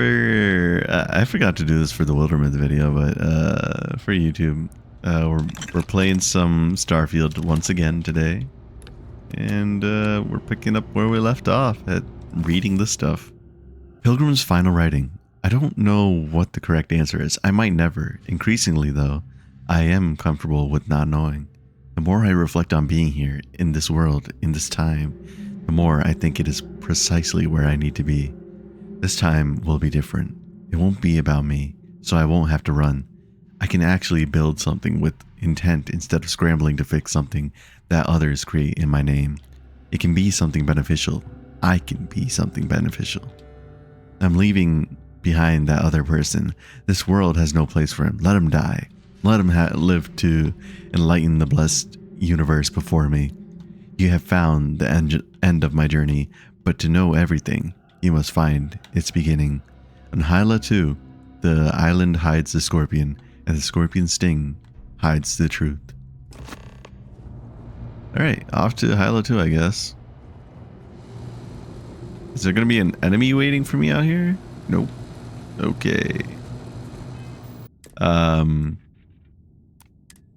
I forgot to do this for the Wildermyth video, but for YouTube, we're playing some Starfield once again today, and we're picking up where we left off at reading this stuff. Pilgrim's final writing. I don't know what the correct answer is. I might never. Increasingly, though, I am comfortable with not knowing. The more I reflect on being here, in this world, in this time, the more I think it is precisely where I need to be. This time will be different. It won't be about me, so I won't have to run. I can actually build something with intent instead of scrambling to fix something that others create in my name. It can be something beneficial. I can be something beneficial. I'm leaving behind that other person. This world has no place for him. Let him die. Let him live to enlighten the blessed universe before me. You have found the end of my journey, but to know everything, you must find its beginning. On Hyla 2, the island hides the scorpion, and the scorpion's sting hides the truth. Alright, off to Hyla 2, I guess. Is there going to be an enemy waiting for me out here? Nope. Okay.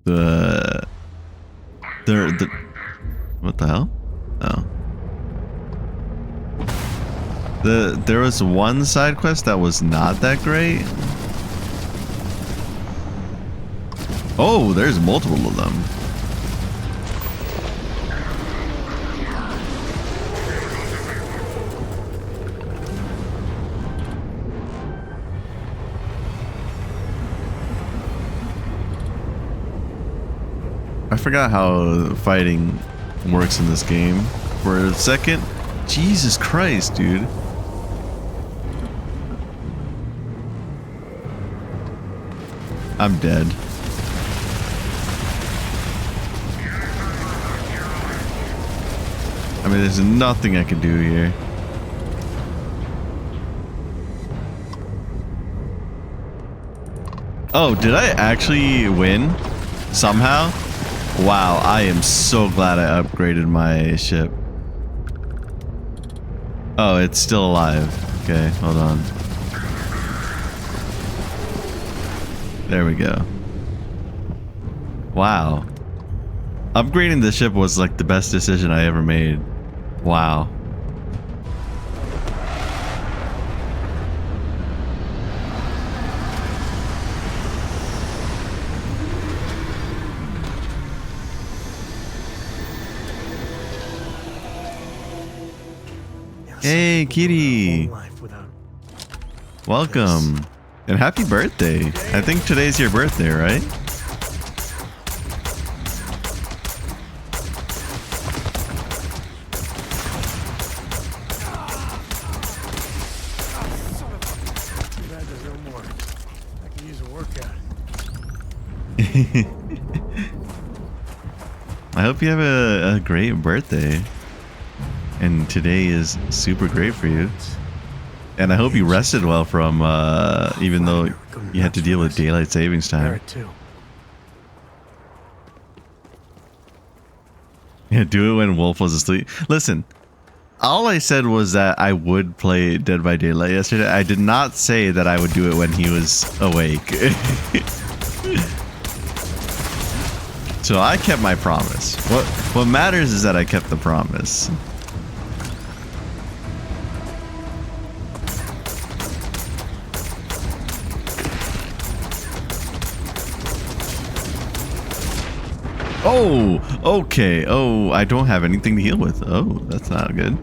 What the hell? Oh. There was one side quest that was not that great. Oh, there's multiple of them. I forgot how fighting works in this game for a second. Jesus Christ, dude. I'm dead. I mean, there's nothing I can do here. Oh, did I actually win? Somehow? Wow, I am so glad I upgraded my ship. Oh, it's still alive. Okay, hold on. There we go. Wow. Upgrading the ship was like the best decision I ever made. Wow. Hey, Kitty. Welcome. And happy birthday. I think today's your birthday, right? I hope you have a great birthday. And today is super great for you. And I hope you rested well from, even though you had to deal with daylight savings time. Yeah, do it when Wolf was asleep. Listen, all I said was that I would play Dead by Daylight yesterday. I did not say that I would do it when he was awake. So I kept my promise. What matters is that I kept the promise. Oh, okay. Oh, I don't have anything to heal with. Oh, that's not good.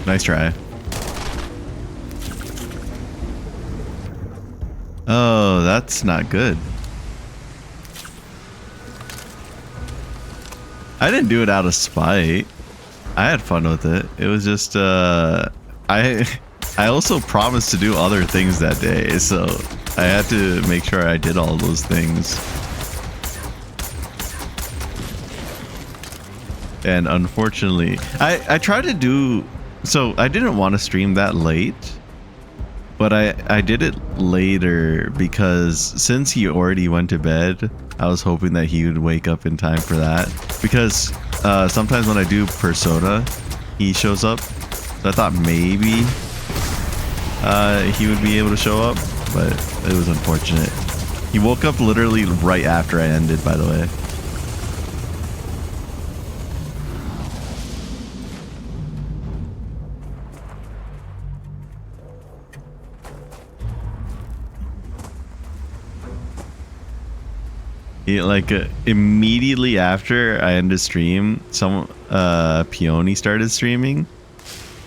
Nice try. Oh, that's not good. I didn't do it out of spite. I had fun with it. It was just, I also promised to do other things that day, so I had to make sure I did all those things. And unfortunately, I tried to do... So I didn't want to stream that late. But I did it later because since he already went to bed, I was hoping that he would wake up in time for that. Because sometimes when I do Persona, he shows up. So I thought maybe he would be able to show up, but it was unfortunate. He woke up literally right after I ended, by the way. Like immediately after I ended stream, some Peony started streaming,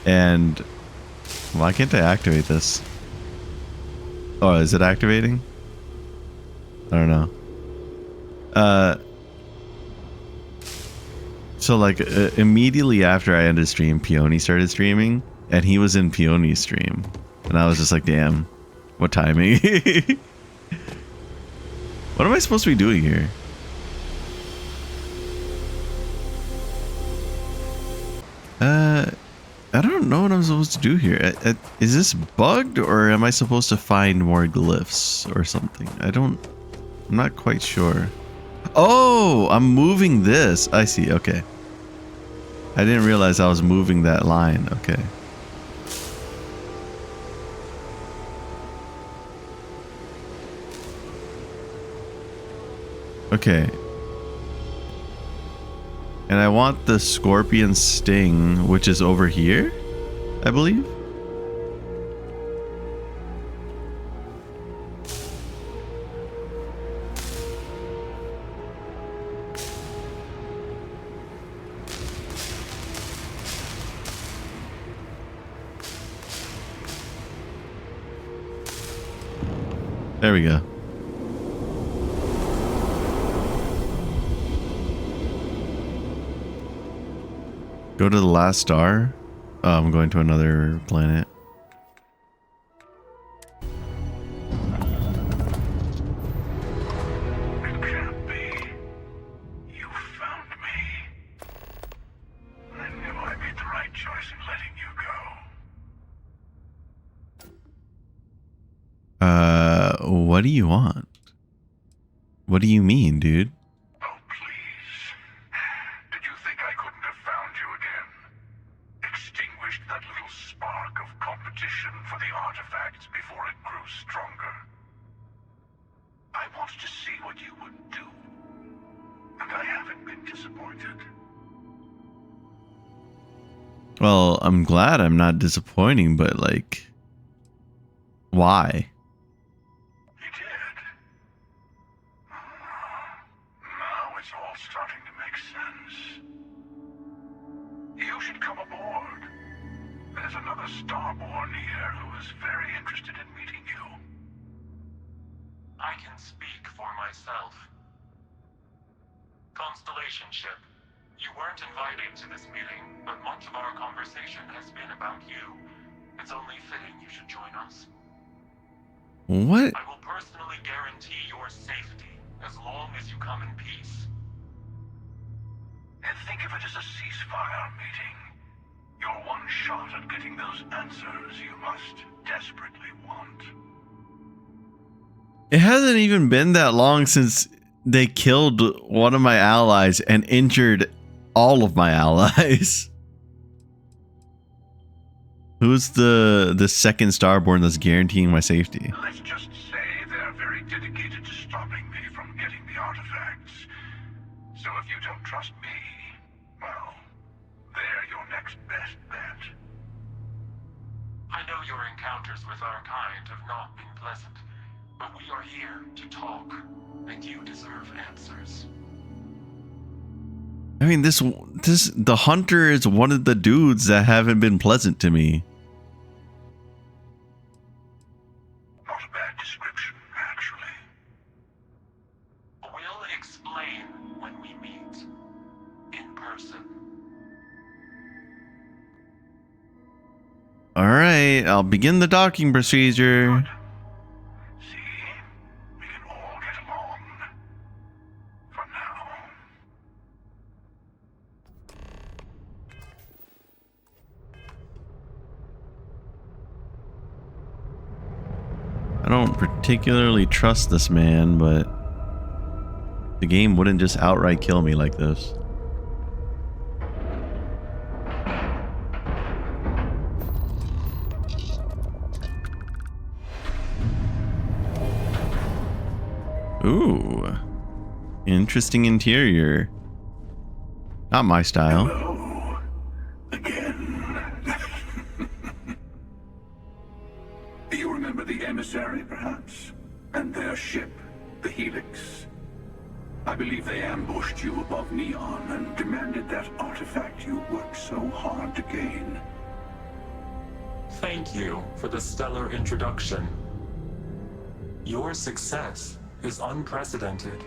and why can't I activate this? Oh, is it activating? I don't know. So like immediately after I ended stream, Peony started streaming, and he was in Peony's stream, and I was just like, damn, what timing? What am I supposed to be doing here? I don't know what I'm supposed to do here. Is this bugged, or am I supposed to find more glyphs or something? I'm not quite sure. Oh, I'm moving this. I see. Okay. I didn't realize I was moving that line. Okay. Okay. And I want the scorpion sting, which is over here, I believe. There we go. Go to the last star. Oh, I'm going to another planet. It can't be. You found me. I knew I made the right choice in letting you go. What do you want? What do you mean, dude? Oh, please. Did you think I couldn't have found you again? Extinguished that little spark of competition for the artifacts before it grew stronger. I wanted to see what you would do. And I haven't been disappointed. Well, I'm glad I'm not disappointing, but like, why? You did. Now it's all starting to make sense. You should come aboard. There's another Starborn here who is very interested in meeting you. I can speak for myself. Constellation ship, you weren't invited to this meeting, but much of our conversation has been about you. It's only fitting you should join us. What? I will personally guarantee your safety as long as you come in peace. And think of it as a ceasefire meeting. Your one shot at getting those answers you must desperately want. It hasn't even been that long since they killed one of my allies and injured all of my allies. Who's the second Starborn that's guaranteeing my safety? Let's just say they're very dedicated to stopping me from getting the artifacts. So if you don't trust me, well, they're your next best bet. I know your encounters with our kind have not been pleasant, but we are here to talk, and you deserve answers. I mean, the hunter is one of the dudes that haven't been pleasant to me. Not a bad description, actually. We'll explain when we meet in person. All right, I'll begin the docking procedure. Good. See? We can all get along. For now. I don't particularly trust this man, but the game wouldn't just outright kill me like this. Ooh. Interesting interior. Not my style. Hello. Again. Do you remember the emissary, perhaps? And their ship, the Helix? I believe they ambushed you above Neon and demanded that artifact you worked so hard to gain. Thank you for the stellar introduction. Your success is unprecedented.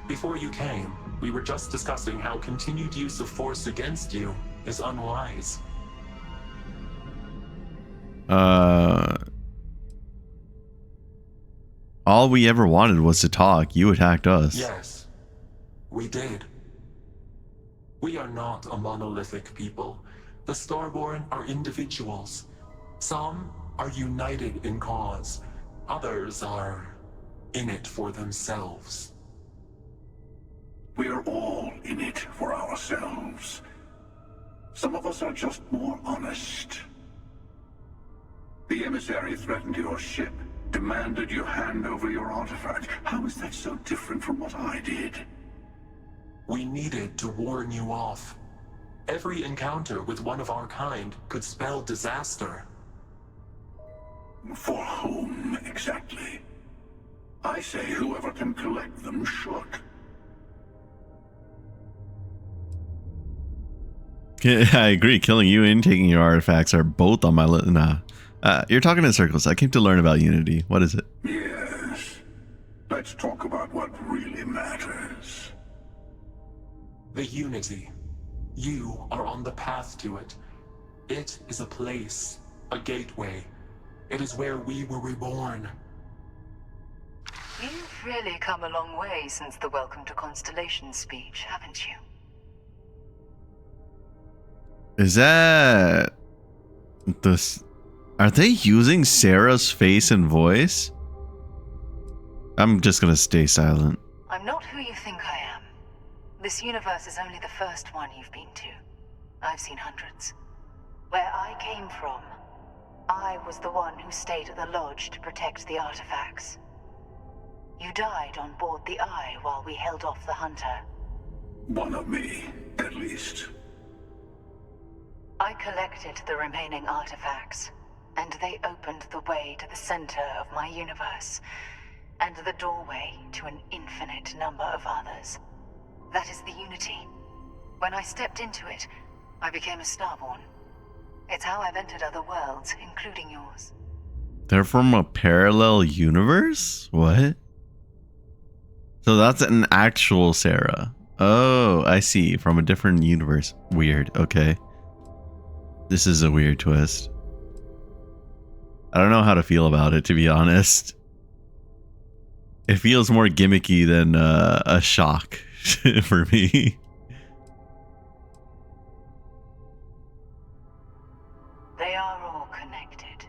Before you came, we were just discussing how continued use of force against you is unwise. All we ever wanted was to talk. You attacked us. Yes, we did. We are not a monolithic people. The Starborn are individuals. Some are united in cause. Others are in it for themselves. We are all in it for ourselves. Some of us are just more honest. The emissary threatened your ship, demanded you hand over your artifact. How is that so different from what I did? We needed to warn you off. Every encounter with one of our kind could spell disaster. For whom, exactly? I say whoever can collect them should. I agree. Killing you and taking your artifacts are both on my list. Nah. You're talking in circles. I came to learn about Unity. What is it? Yes. Let's talk about what really matters. The Unity. You are on the path to it. It is a place, a gateway. It is where we were reborn. You've really come a long way since the Welcome to Constellation speech, haven't you? Is that this? Are they using Sarah's face and voice? I'm just gonna stay silent. I'm not who you think I am. This universe is only the first one you've been to. I've seen hundreds. Where I came from, I was the one who stayed at the lodge to protect the artifacts. You died on board the Eye while we held off the Hunter. One of me, at least. I collected the remaining artifacts, and they opened the way to the center of my universe, and the doorway to an infinite number of others. That is the Unity. When I stepped into it, I became a Starborn. It's how I've entered other worlds, including yours. They're from a parallel universe? What? So that's an actual Sarah. Oh, I see. From a different universe. Weird. Okay. This is a weird twist. I don't know how to feel about it, to be honest. It feels more gimmicky than a shock for me. They are all connected.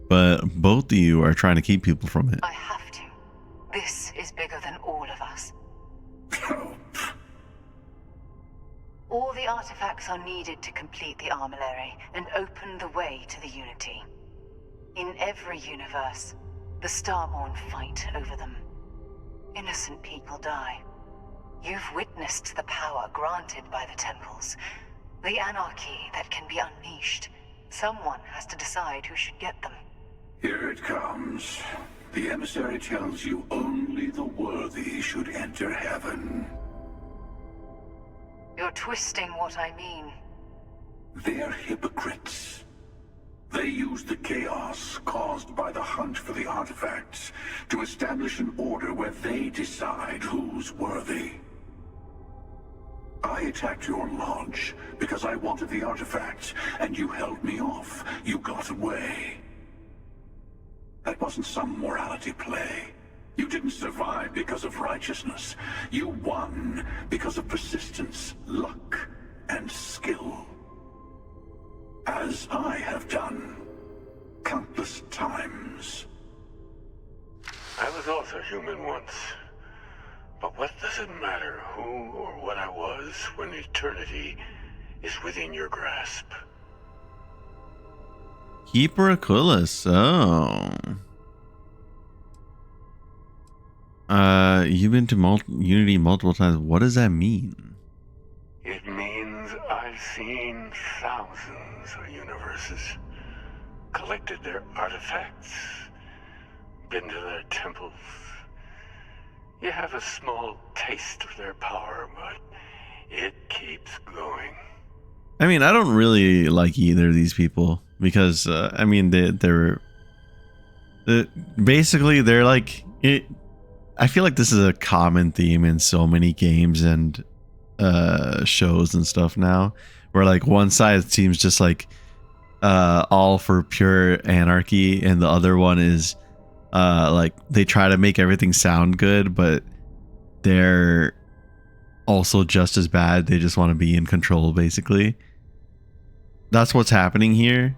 But both of you are trying to keep people from it. I have to. This is bigger than all of us. All the artifacts are needed to complete the armillary and open the way to the Unity. In every universe, the Starborn fight over them. Innocent people die. You've witnessed the power granted by the temples, the anarchy that can be unleashed. Someone has to decide who should get them. Here it comes. The emissary tells you only the worthy should enter heaven. You're twisting what I mean. They're hypocrites. They use the chaos caused by the hunt for the artifacts to establish an order where they decide who's worthy. I attacked your lodge because I wanted the artifacts, and you held me off. You got away. That wasn't some morality play. You didn't survive because of righteousness. You won because of persistence, luck, and skill. As I have done countless times. I was also human once. But what does it matter who or what I was when eternity is within your grasp? Keeper Aquilus. Oh. You've been to Unity multiple times. What does that mean? It means I've seen thousands of universes, collected their artifacts, been to their temples. You have a small taste of their power, but it keeps going. I mean, I don't really like either of these people because I mean they're basically they're like it. I feel like this is a common theme in so many games and shows and stuff now, where like one side seems just like all for pure anarchy, and the other one is like they try to make everything sound good, but they're also just as bad. They just want to be in control, basically. That's what's happening here,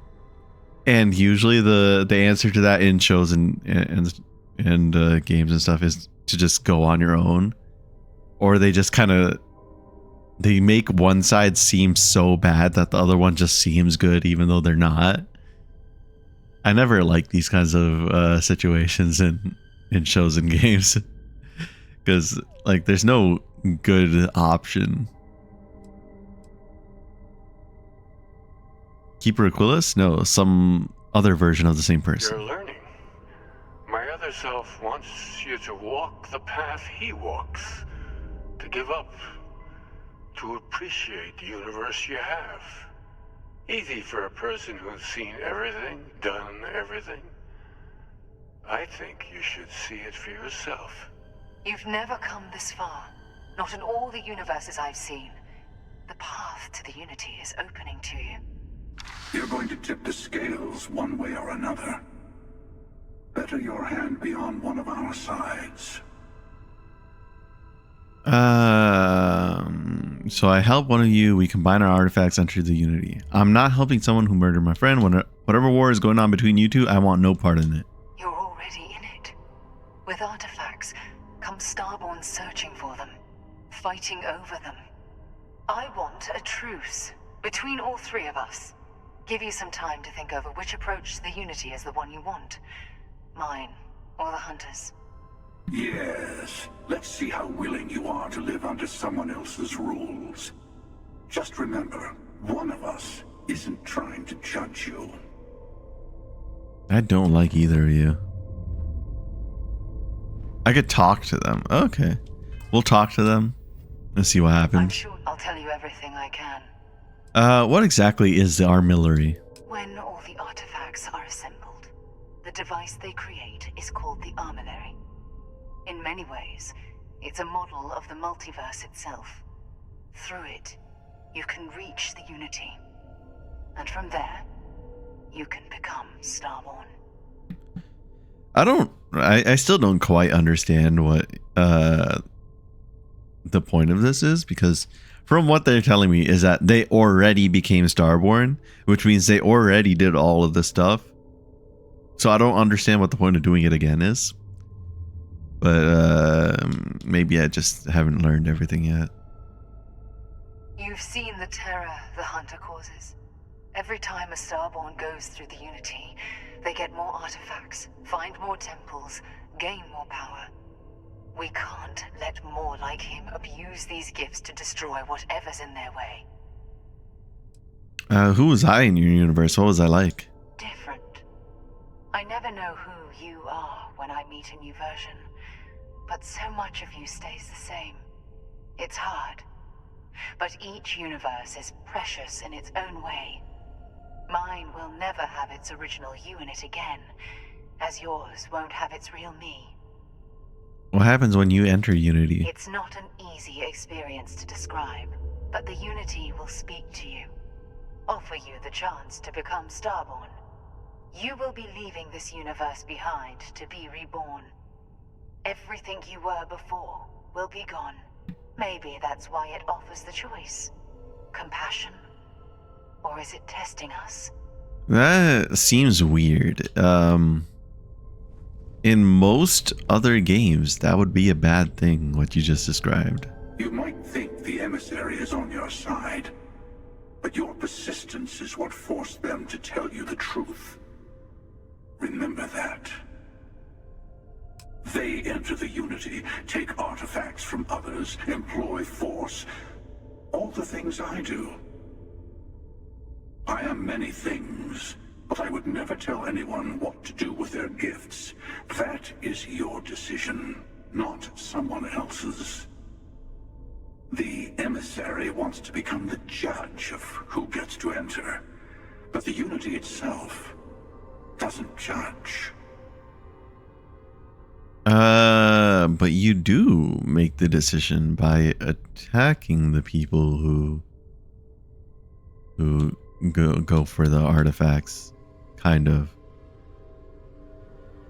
and usually the answer to that in shows and games and stuff is to just go on your own, or they just kind of they make one side seem so bad that the other one just seems good even though they're not. I never like these kinds of situations in shows and games because like there's no good option. Keeper Aquilus? No, some other version of the same person. You're learning. My other self wants you to walk the path he walks, to give up, to appreciate the universe you have. Easy for a person who's seen everything, done everything. I think you should see it for yourself. You've never come this far. Not in all the universes I've seen. The path to the Unity is opening to you. You're going to tip the scales one way or another. Better your hand be on one of our sides. So I help one of you. We combine our artifacts, enter the Unity. I'm not helping someone who murdered my friend. Whatever war is going on between you two, I want no part in it. You're already in it. With artifacts comes Starborn searching for them, fighting over them. I want a truce between all three of us. Give you some time to think over which approach to the Unity is the one you want. Mine, or the Hunters. Yes. Let's see how willing you are to live under someone else's rules. Just remember, one of us isn't trying to judge you. I don't like either of you. I could talk to them. Okay. We'll talk to them and see what I'm happens. sure I'll tell you everything I can. What exactly is the armillary? When all the artifacts are assembled, the device they create is called the armillary. In many ways, it's a model of the multiverse itself. Through it, you can reach the Unity. And from there, you can become Starborn. I still don't quite understand what the point of this is, because from what they're telling me is that they already became Starborn, which means they already did all of this stuff. So I don't understand what the point of doing it again is. But maybe I just haven't learned everything yet. You've seen the terror the Hunter causes. Every time a Starborn goes through the Unity, they get more artifacts, find more temples, gain more power. We can't let more like him abuse these gifts to destroy whatever's in their way. Who was I in your universe? What was I like? Different. I never know who you are when I meet a new version, but so much of you stays the same. It's hard. But each universe is precious in its own way. Mine will never have its original you in it again, as yours won't have its real me. What happens when you enter Unity? It's not an easy experience to describe, but the Unity will speak to you, offer you the chance to become Starborn. You will be leaving this universe behind to be reborn. Everything you were before will be gone. Maybe that's why it offers the choice. Compassion? Or is it testing us? That seems weird. In most other games, that would be a bad thing, what you just described. You might think the emissary is on your side, but your persistence is what forced them to tell you the truth. Remember that. They enter the Unity, take artifacts from others, employ force. All the things I do. I am many things, but I would never tell anyone what to do with their gifts. That is your decision, not someone else's. The emissary wants to become the judge of who gets to enter, but the Unity itself doesn't judge. But you do make the decision by attacking the people who go for the artifacts, kind of.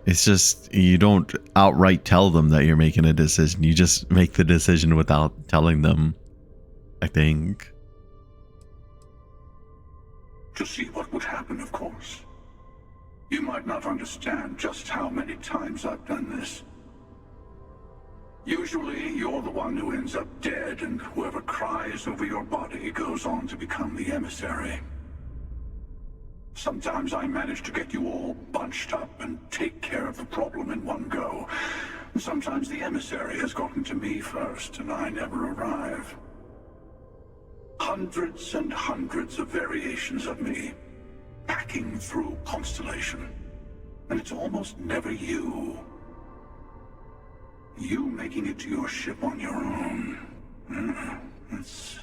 It's just you don't outright tell them that you're making a decision. You just make the decision without telling them, I think. To see what would happen, of course. You might not understand just how many times I've done this. Usually, you're the one who ends up dead, and whoever cries over your body goes on to become the emissary. Sometimes I manage to get you all bunched up and take care of the problem in one go. Sometimes the emissary has gotten to me first, and I never arrive. Hundreds and hundreds of variations of me, packing through Constellation. And it's almost never you. You making it to your ship on your own. It's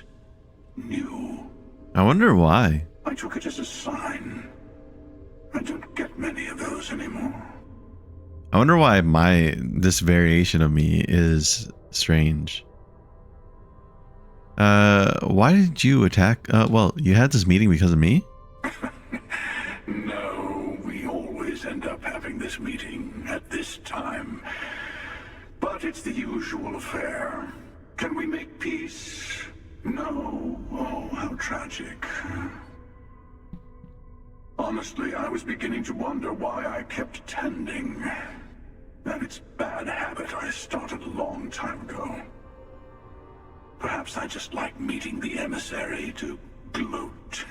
new. I wonder why. I took it as a sign. I don't get many of those anymore. I wonder why this variation of me is strange. Why did you attack? Well, you had this meeting because of me? No, we always end up having this meeting at this time. But it's the usual affair. Can we make peace? No. Oh, how tragic. Honestly, I was beginning to wonder why I kept attending. And it's a bad habit I started a long time ago. Perhaps I just like meeting the emissary to gloat.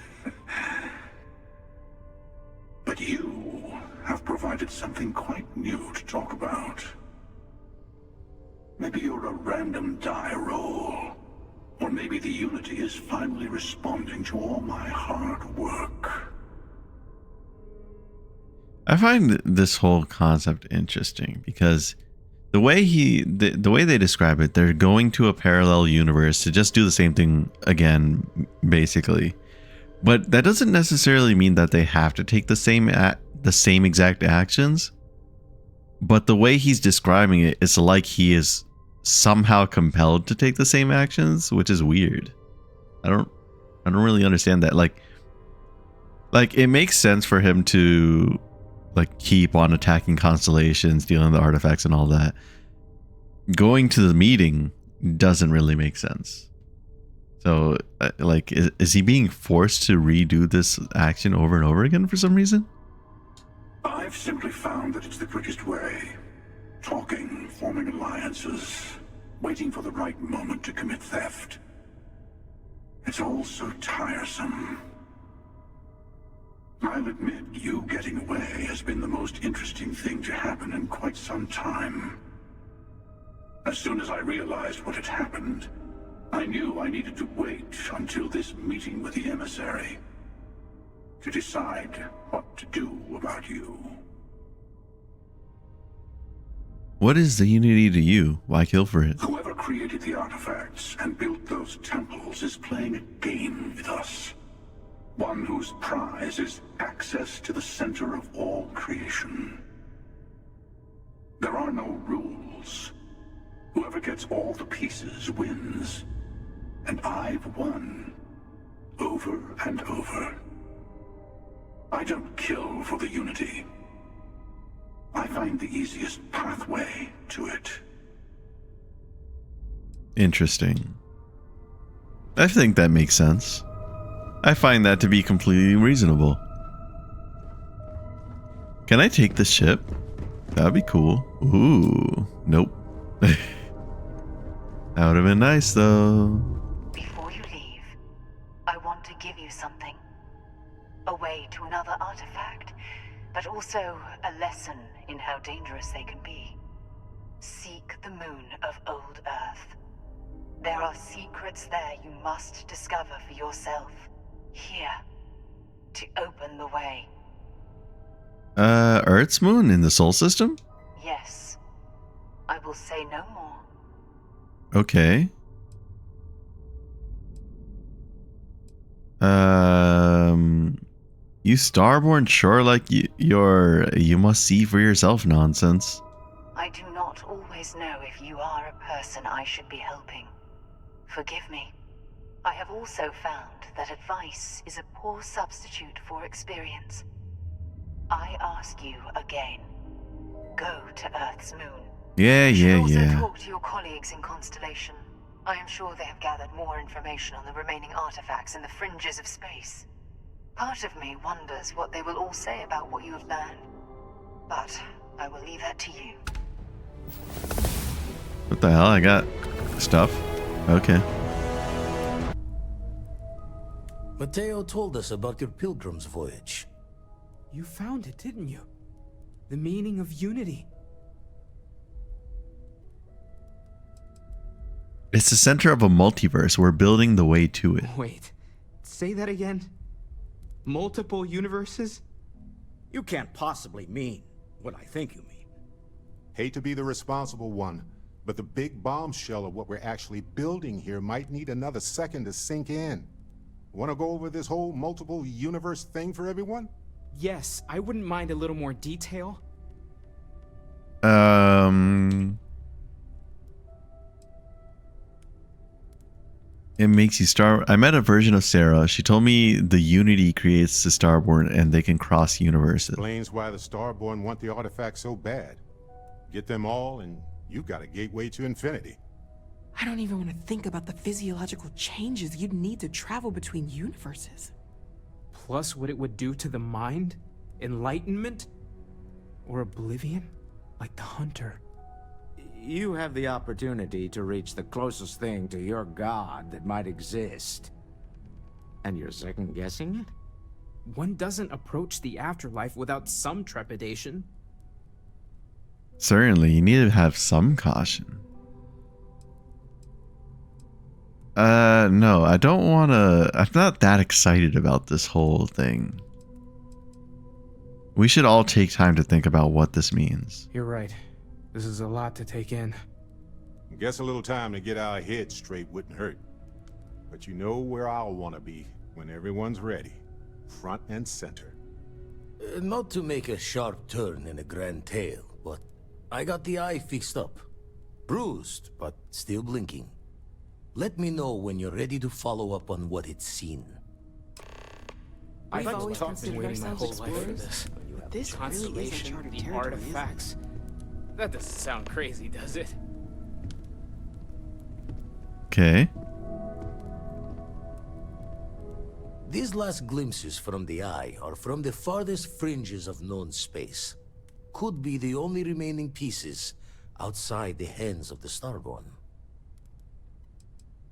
But you have provided something quite new to talk about. Maybe you're a random die roll. Or maybe the Unity is finally responding to all my hard work. I find this whole concept interesting because the way the way they describe it, they're going to a parallel universe to just do the same thing again, basically. But that doesn't necessarily mean that they have to take the same exact actions. But the way he's describing it, it's like he is somehow compelled to take the same actions, which is weird. I don't really understand that. Like it makes sense for him to keep on attacking constellations, dealing with the artifacts and all that. Going to the meeting doesn't really make sense. So is he being forced to redo this action over and over again for some reason? I've simply found that it's the quickest way. Talking, forming alliances, waiting for the right moment to commit theft. It's all so tiresome. I'll admit, you getting away has been the most interesting thing to happen in quite some time. As soon as I realized what had happened, I knew I needed to wait until this meeting with the emissary to decide what to do about you. What is the Unity to you? Why kill for it? Whoever created the artifacts and built those temples is playing a game with us. One whose prize is access to the center of all creation. There are no rules. Whoever gets all the pieces wins. And I've won. Over and over. I don't kill for the Unity. I find the easiest pathway to it. Interesting. I think that makes sense. I find that to be completely reasonable. Can I take the ship? That'd be cool. Ooh, nope. That would have been nice though. Before you leave, I want to give you something. A way to another artifact, but also a lesson in how dangerous they can be. Seek the moon of Old Earth. There are secrets there you must discover for yourself. Here. To open the way. Earth's moon in the Sol system? Yes. I will say no more. Okay. You Starborn sure like you must see for yourself nonsense. I do not always know if you are a person I should be helping. Forgive me. I have also found that advice is a poor substitute for experience. I ask you again. Go to Earth's moon. Yeah. You should also talk to your colleagues in Constellation. I am sure they have gathered more information on the remaining artifacts in the fringes of space. Part of me wonders what they will all say about what you have learned. But I will leave that to you. What the hell? I got stuff. Okay. Mateo told us about your pilgrim's voyage. You found it, didn't you? The meaning of unity. It's the center of a multiverse. We're building the way to it. Wait, say that again? Multiple universes? You can't possibly mean what I think you mean. Hate to be the responsible one, but the big bombshell of what we're actually building here might need another second to sink in. Want to go over this whole multiple universe thing for everyone? Yes, I wouldn't mind a little more detail. It makes you star. I met a version of Sarah. She told me the Unity creates the Starborn and they can cross universes. Explains why the Starborn want the artifact so bad. Get them all and you've got a gateway to infinity. I don't even want to think about the physiological changes you'd need to travel between universes. Plus what it would do to the mind? Enlightenment? Or oblivion? Like the Hunter. You have the opportunity to reach the closest thing to your god that might exist. And you're second-guessing it? One doesn't approach the afterlife without some trepidation. Certainly, you need to have some caution. No, I don't want to. I'm not that excited about this whole thing. We should all take time to think about what this means. You're right. This is a lot to take in. Guess a little time to get our heads straight wouldn't hurt. But you know where I'll want to be when everyone's ready. Front and center. Not to make a sharp turn in a grand tale, but I got the eye fixed up. Bruised, but still blinking. Let me know when you're ready to follow up on what it's seen. I've always been waiting my whole ourselves life for explorers. this. This really is Constellation, uncharted the territory, isn't it? artifacts. That doesn't sound crazy, does it? Okay. These last glimpses from the eye are from the farthest fringes of known space. Could be the only remaining pieces outside the hands of the Starborn.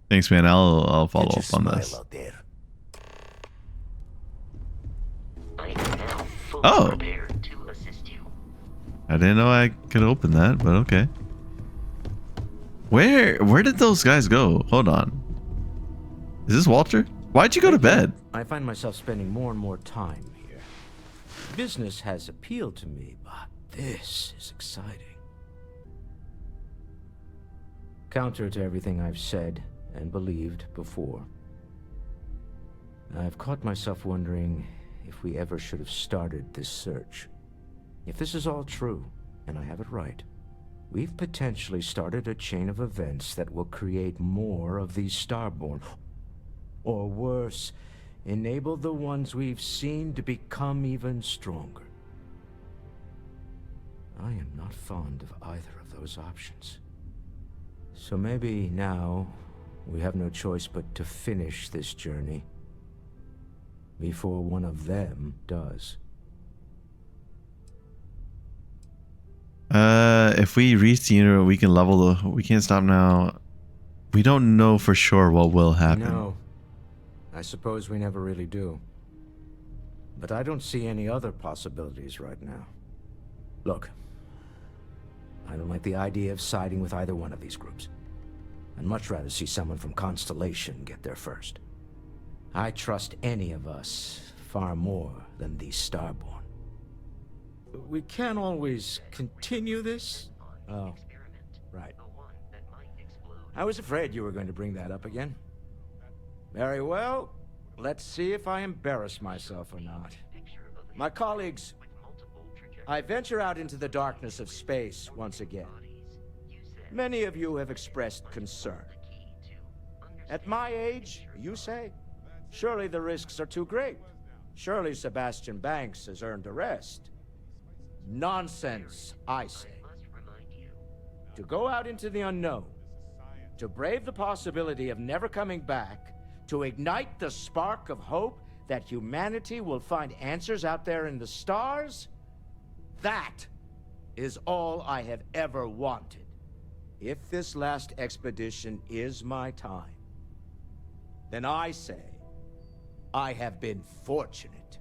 Thanks, man. I'll follow Get your up on smile this. out there. Oh. I didn't know I could open that, but okay. Where did those guys go? Hold on. Is this Walter? Why'd you go to bed? I find myself spending more and more time here. Business has appealed to me, but this is exciting. Counter to everything I've said and believed before. I've caught myself wondering if we ever should have started this search. If this is all true, and I have it right, we've potentially started a chain of events that will create more of these Starborn. Or worse, enable the ones we've seen to become even stronger. I am not fond of either of those options. So maybe now we have no choice but to finish this journey before one of them does. If we reach the universe, we can level the. We can't stop now. We don't know for sure what will happen. No, I suppose we never really do. But I don't see any other possibilities right now. Look, I don't like the idea of siding with either one of these groups. I'd much rather see someone from Constellation get there first. I trust any of us far more than these Starborn. We can't always continue this? Oh, right. I was afraid you were going to bring that up again. Very well. Let's see if I embarrass myself or not. My colleagues, I venture out into the darkness of space once again. Many of you have expressed concern. At my age, you say, surely the risks are too great. Surely Sebastian Banks has earned a rest. Nonsense, I say. To go out into the unknown, to brave the possibility of never coming back, to ignite the spark of hope that humanity will find answers out there in the stars, that is all I have ever wanted. If this last expedition is my time, then I say, I have been fortunate.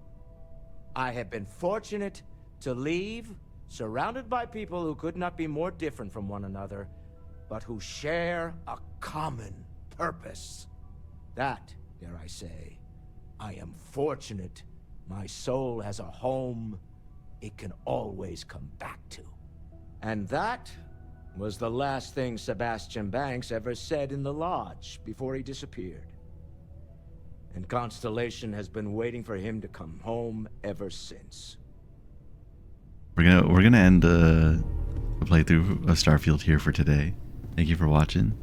I have been fortunate to leave, surrounded by people who could not be more different from one another, but who share a common purpose. That, dare I say, I am fortunate. My soul has a home it can always come back to. And that was the last thing Sebastian Banks ever said in the lodge before he disappeared. And Constellation has been waiting for him to come home ever since. We're gonna end the playthrough of Starfield here for today. Thank you for watching.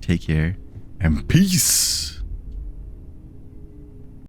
Take care and peace.